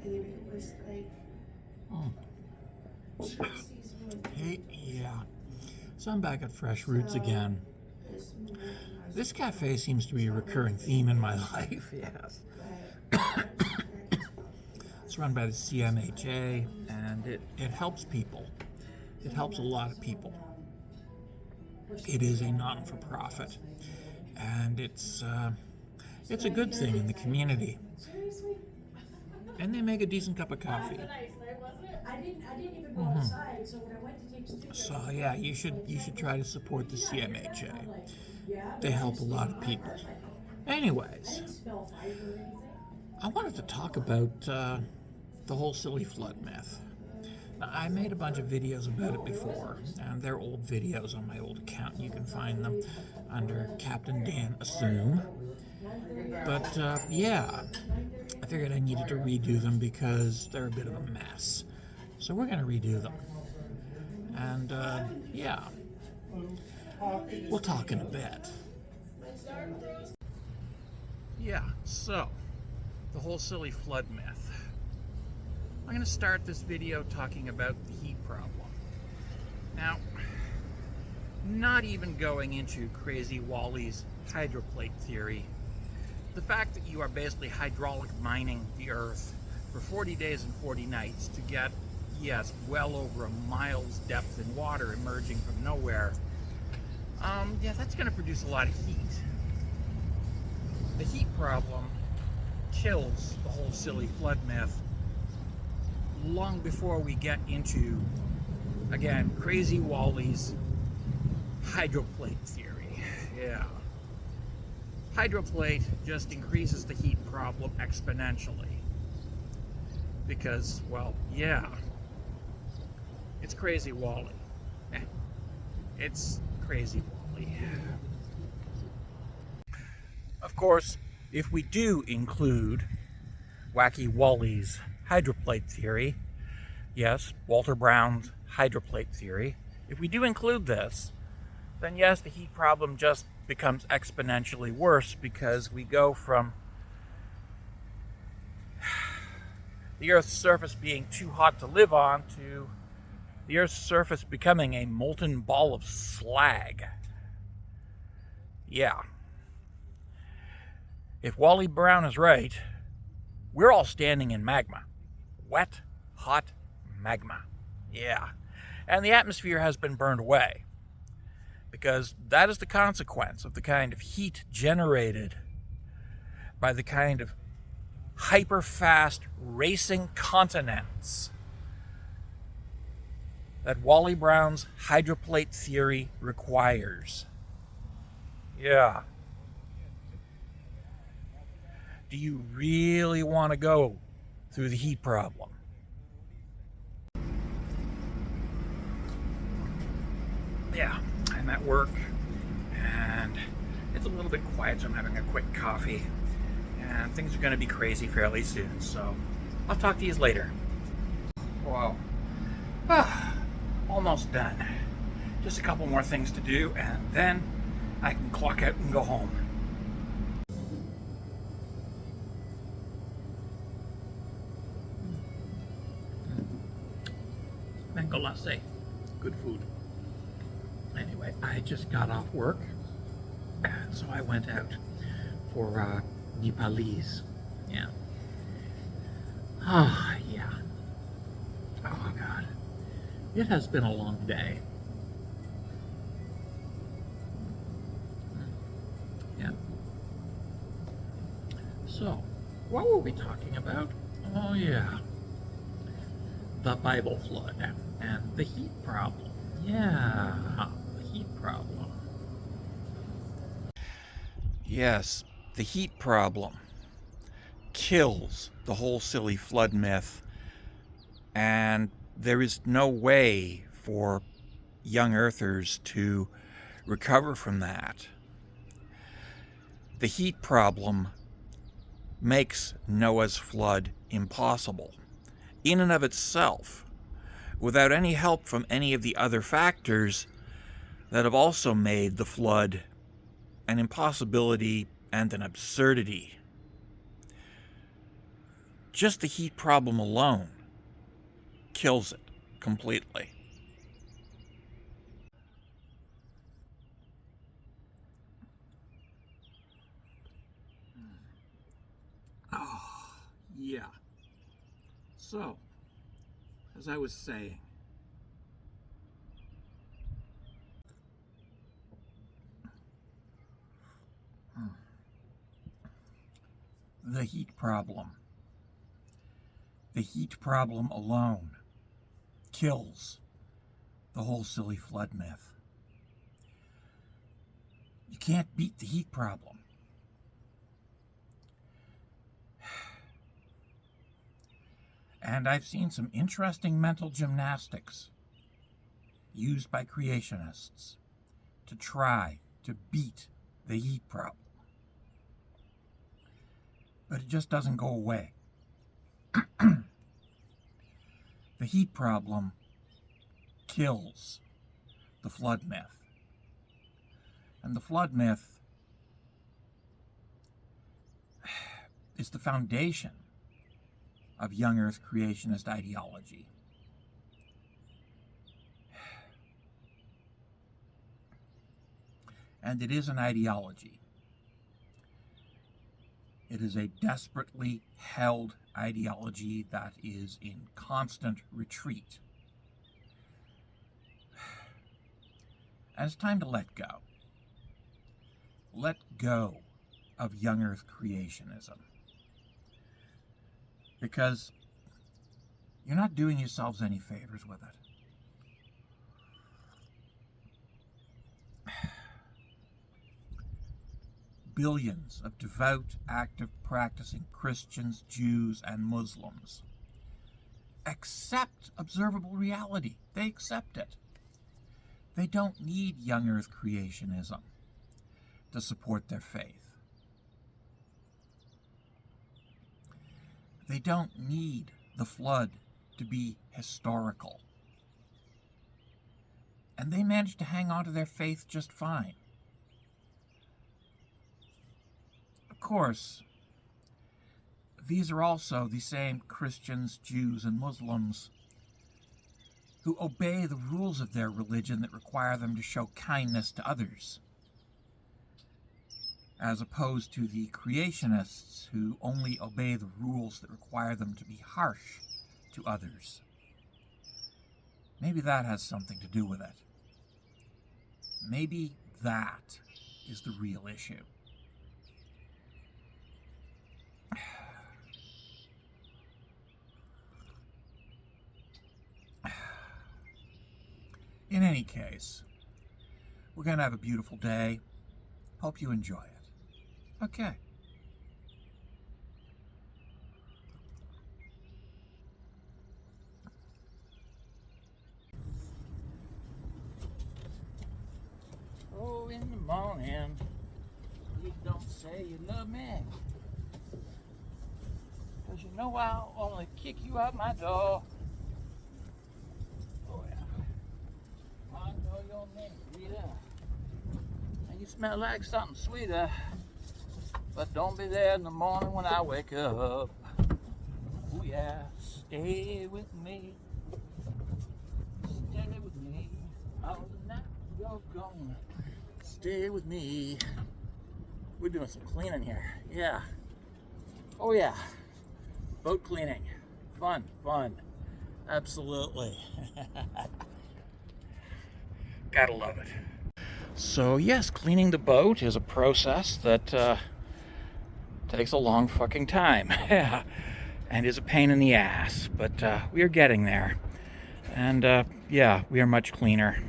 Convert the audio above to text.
And it was like Chelsea's wood. Hey, yeah. So I'm back at Fresh Roots again. This cafe seems to be a recurring theme in my life, yes. It's run by the CMHA, and it helps people. It helps a lot of people. It is a non-for-profit, and it's a good thing in the community. And they make a decent cup of coffee. I didn't even go outside, so when I went to take stickers. So yeah, you should try to support the CMHA. They help a lot of people. Anyways, I wanted to talk about the whole silly flood myth. Now, I made a bunch of videos about it before, and they're old videos on my old account. You can find them under Captain Dan Assume. But yeah, I figured I needed to redo them because they're a bit of a mess. So we're going to redo them. And yeah, we'll talk in a bit. Yeah, so the whole silly flood myth. I'm going to start this video talking about the heat problem. Now, not even going into Crazy Wally's hydroplate theory. The fact that you are basically hydraulic mining the Earth for 40 days and 40 nights to get, yes, well over a mile's depth in water emerging from nowhere, yeah, that's going to produce a lot of heat. The heat problem kills the whole silly flood myth long before we get into, again, Crazy Wally's hydroplate theory. Yeah. Hydroplate just increases the heat problem exponentially. Because, well, yeah, it's Crazy Wally. It's Crazy Wally. Of course, if we do include Wacky Wally's hydroplate theory, yes, Walter Brown's hydroplate theory, if we do include this, then yes, the heat problem just becomes exponentially worse because we go from the Earth's surface being too hot to live on to the Earth's surface becoming a molten ball of slag. Yeah. If Wally Brown is right, we're all standing in magma. Wet, hot magma. Yeah. And the atmosphere has been burned away. Because that is the consequence of the kind of heat generated by the kind of hyper-fast racing continents that Wally Brown's hydroplate theory requires. Yeah. Do you really want to go through the heat problem? Yeah, I'm at work and it's a little bit quiet, so I'm having a quick coffee. And things are going to be crazy fairly soon, so I'll talk to you later. Wow. Almost done. Just a couple more things to do, and then I can clock out and go home. Mango latte. Good food. Anyway, I just got off work, and so I went out for Nepalese. Yeah. Ah, yeah. Oh, God. It has been a long day. Yeah. So, what were we talking about? Oh, yeah. The Bible flood and the heat problem. Yeah, the heat problem. Yes, the heat problem kills the whole silly flood myth, and there is no way for young earthers to recover from that. The heat problem makes Noah's flood impossible in and of itself, without any help from any of the other factors that have also made the flood an impossibility and an absurdity. just the heat problem alone kills it completely. Oh, yeah. So, as I was saying, the heat problem. The heat problem alone kills the whole silly flood myth. You can't beat the heat problem. And I've seen some interesting mental gymnastics used by creationists to try to beat the heat problem. But it just doesn't go away. The heat problem kills the flood myth. And the flood myth is the foundation of young Earth creationist ideology. And it is an ideology. It is a desperately held ideology that is in constant retreat. And it's time to let go. Let go of young Earth creationism. Because you're not doing yourselves any favors with it. Billions of devout, active, practicing Christians, Jews, and Muslims accept observable reality. They accept it. They don't need young Earth creationism to support their faith. They don't need the flood to be historical. And they manage to hang on to their faith just fine. Of course, these are also the same Christians, Jews, and Muslims who obey the rules of their religion that require them to show kindness to others, as opposed to the creationists who only obey the rules that require them to be harsh to others. Maybe that has something to do with it. Maybe that is the real issue. In any case, we're going to have a beautiful day. Hope you enjoy it. Okay. Oh, in the morning, you don't say you love me. 'Cause you know I'll only kick you out my door. Oh, yeah. I know your name, Rita. And you smell like something sweeter. But don't be there in the morning when I wake up. Oh, yeah. Stay with me. Stay with me. All the night you're gone. Stay with me. We're doing some cleaning here. Yeah. Oh, yeah. Boat cleaning. Fun, fun. Absolutely. Gotta love it. So, yes, cleaning the boat is a process that takes a long fucking time. And is a pain in the ass. But we are getting there. And, yeah, we are much cleaner.